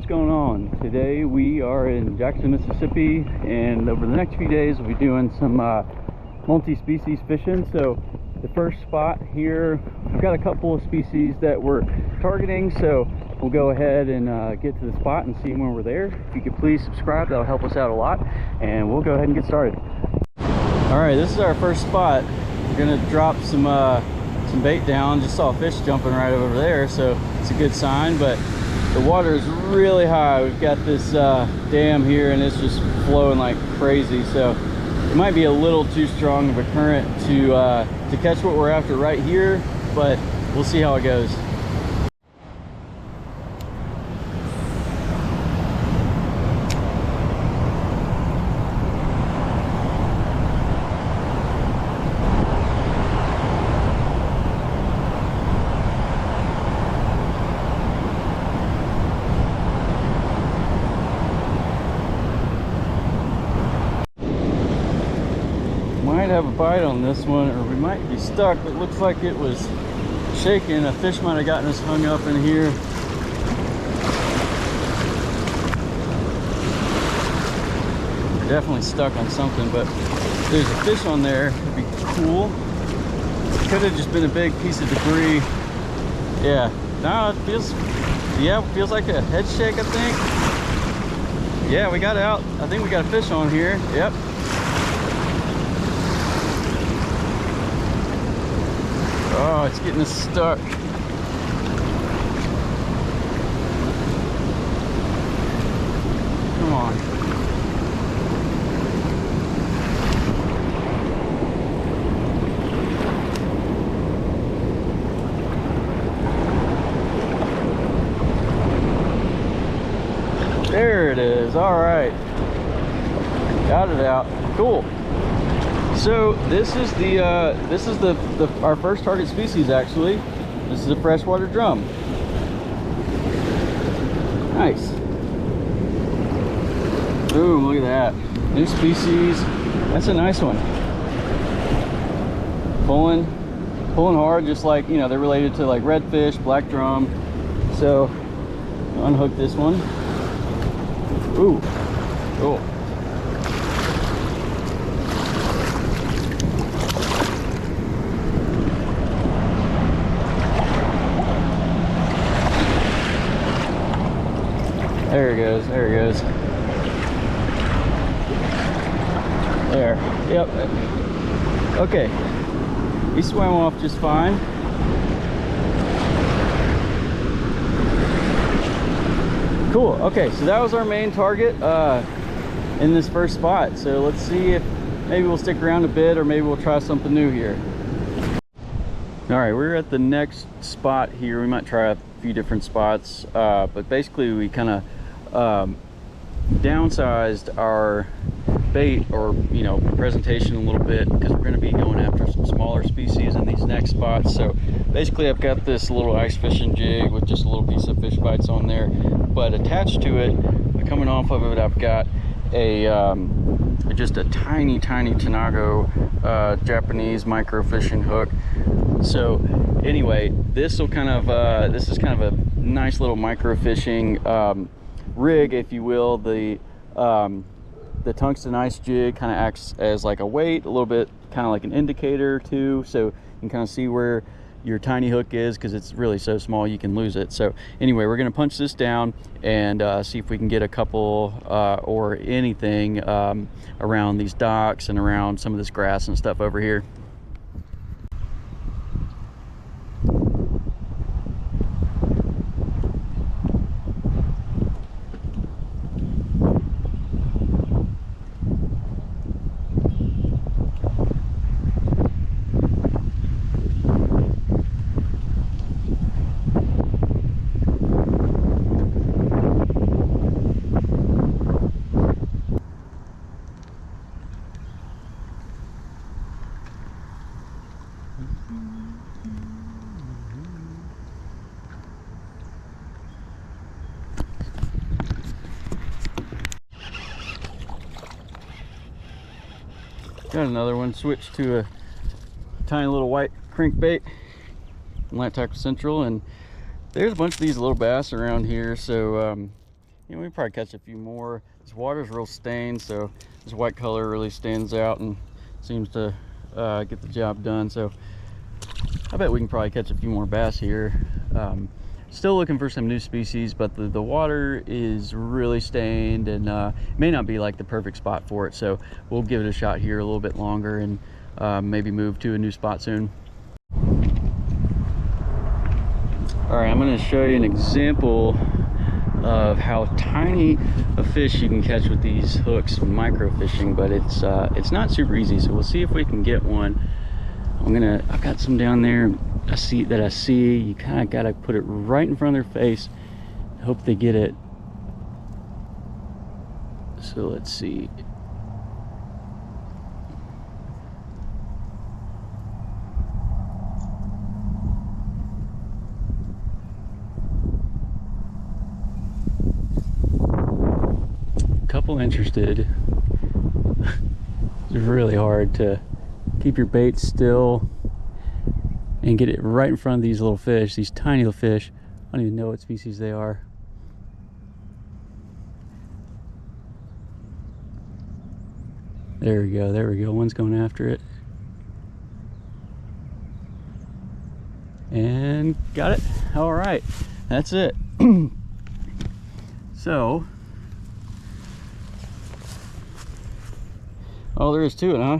what's going on? Today we are in Jackson, Mississippi, and over the next few days we'll be doing some multi-species fishing. So the first spot here, we've got a couple of species that we're targeting, so we'll go ahead and get to the spot and see when we're there. If you could please subscribe, that'll help us out a lot, and we'll go ahead and get started. All right, this is our first spot. We're gonna drop some bait down. Just saw a fish jumping right over there, so it's a good sign, but the water is really high. We've got this dam here and it's just flowing like crazy, so it might be a little too strong of a current to catch what we're after right here, but we'll see how it goes. Might have a bite on this one, or we might be stuck. It looks like it was shaking. A fish might have gotten us hung up in here. We're definitely stuck on something, but there's a fish on there. It'd be cool. It could have just been a big piece of debris. Yeah, no, it feels like a head shake, I think. Yeah, we got out. I think we got a fish on here. Yep. Oh, it's getting us stuck. Come on. There it is. All right. Got it out. Cool. So this is our first target species, actually. This is a freshwater drum. Nice. Boom, look at that. New species. That's a nice one. Pulling hard, just like, you know, they're related to like redfish, black drum. So unhook this one. Ooh, cool. There he goes, there he goes. There, yep. Okay, he swam off just fine. Cool, okay, so that was our main target in this first spot. So let's see if maybe we'll stick around a bit, or maybe we'll try something new here. All right, we're at the next spot here. We might try a few different spots, but basically we kind of downsized our bait, or you know, presentation a little bit, because we're going to be going after some smaller species in these next spots. So basically I've got this little ice fishing jig with just a little piece of fish bites on there, but attached to it, coming off of it, I've got a just a tiny Tanago Japanese micro fishing hook. So anyway, this is kind of a nice little micro fishing rig, if you will. The tungsten ice jig kind of acts as like a weight, a little bit kind of like an indicator too, so you can kind of see where your tiny hook is, because it's really so small you can lose it. So anyway, we're going to punch this down and see if we can get a couple or anything around these docks and around some of this grass and stuff over here. Got another one, switched to a tiny little white crankbait, Light Tackle Central, and there's a bunch of these little bass around here, so you know, we probably catch a few more. This water's real stained, so this white color really stands out and seems to get the job done. So I bet we can probably catch a few more bass here. Still looking for some new species, but the water is really stained and may not be like the perfect spot for it. So we'll give it a shot here a little bit longer and maybe move to a new spot soon. All right, I'm going to show you an example of how tiny a fish you can catch with these hooks when micro fishing, but it's not super easy. So we'll see if we can get one. I've got some down there I see. You kind of got to put it right in front of their face. Hope they get it. So let's see. Couple interested. It's really hard to keep your bait still and get it right in front of these little fish, these tiny little fish. I don't even know what species they are. There we go, there we go. One's going after it. And got it. All right, that's it. So, all there is to it, huh?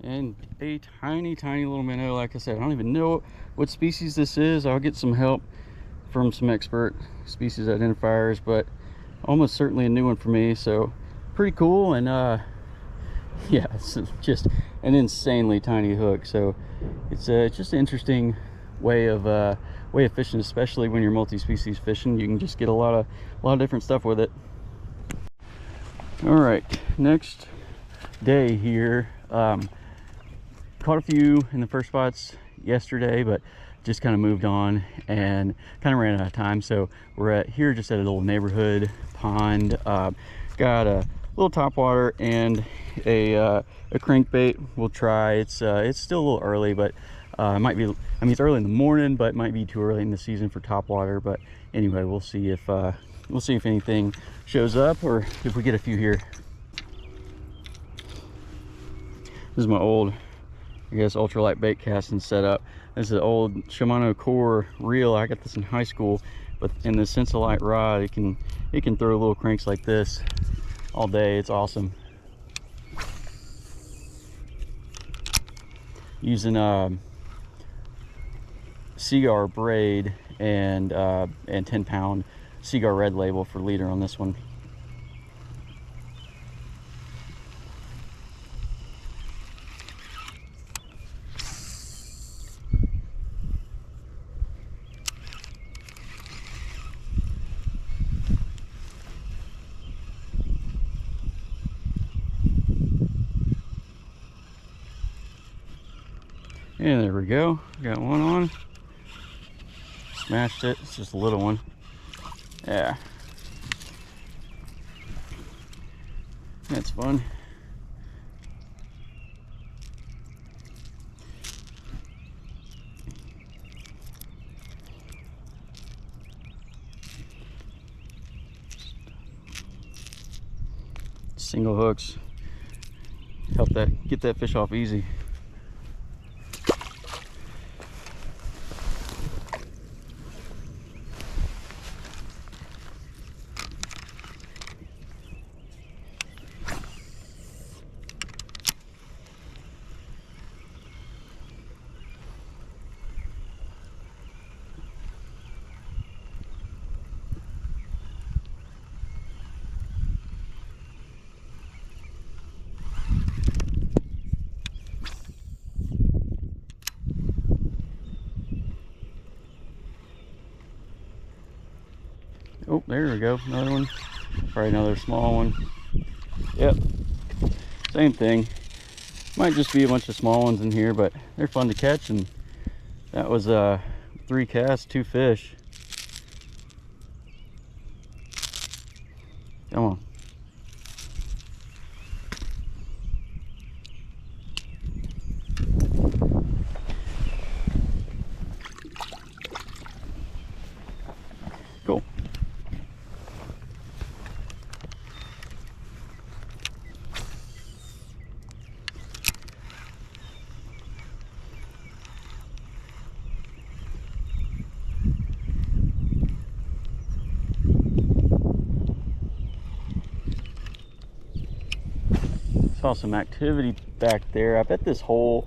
And a tiny little minnow. Like I said, I don't even know what species this is. I'll get some help from some expert species identifiers, but almost certainly a new one for me. So pretty cool. And yeah, it's just an insanely tiny hook. So it's just an interesting way of fishing, especially when you're multi-species fishing. You can just get a lot of different stuff with it. All right, next day here. Caught a few in the first spots yesterday, but just kind of moved on and kind of ran out of time. So we're here just at a little neighborhood pond. Got a little topwater and a crankbait. We'll try. It's still a little early, but it might be. I mean, it's early in the morning, but it might be too early in the season for topwater. But anyway, we'll see if anything shows up or if we get a few here. This is my old, I guess, ultralight bait casting setup. This is an old Shimano Core reel. I got this in high school, but in the Sensolite rod, it can throw little cranks like this all day. It's awesome. Using Seaguar braid and 10-pound Seaguar red label for leader on this one. And there we go. Got one on. Smashed it. It's just a little one. Yeah. That's fun. Single hooks help get that fish off easy. Oh, there we go. Another one. Probably another small one. Yep. Same thing. Might just be a bunch of small ones in here, but they're fun to catch. And that was 3 casts, 2 fish. Come on. Cool. saw some activity back there. I bet this whole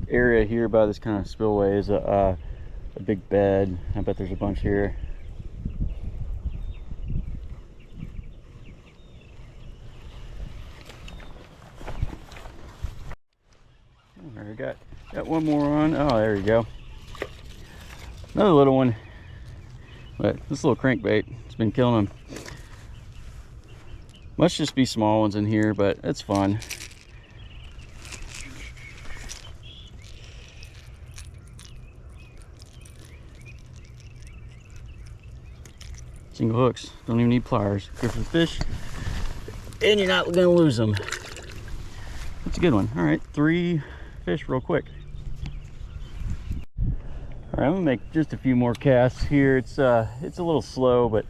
area here by this kind of spillway is a big bed. I bet there's a bunch here. I got one more on. Oh, there you go. Another little one. But this little crankbait has been killing them. Must just be small ones in here, but it's fun. Single hooks, don't even need pliers. Good for the fish, and you're not gonna lose them. That's a good one. All right, 3 fish real quick. All right, I'm gonna make just a few more casts here. It's a little slow, but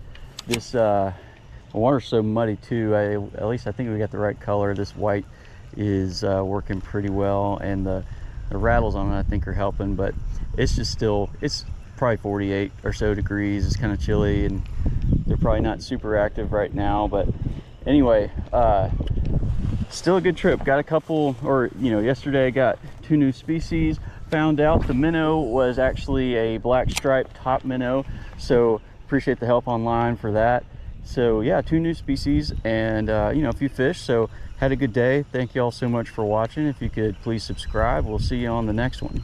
this the water's so muddy too. At least I think we got the right color. This white is working pretty well, and the rattles on it I think are helping, but it's just still, it's probably 48 or so degrees. It's kind of chilly, and they're probably not super active right now, but anyway, still a good trip. Got a couple, or yesterday I got 2 new species. Found out the minnow was actually a black striped top minnow, so appreciate the help online for that. So yeah, 2 new species, and a few fish. So had a good day. Thank you all so much for watching. If you could please subscribe, we'll see you on the next one.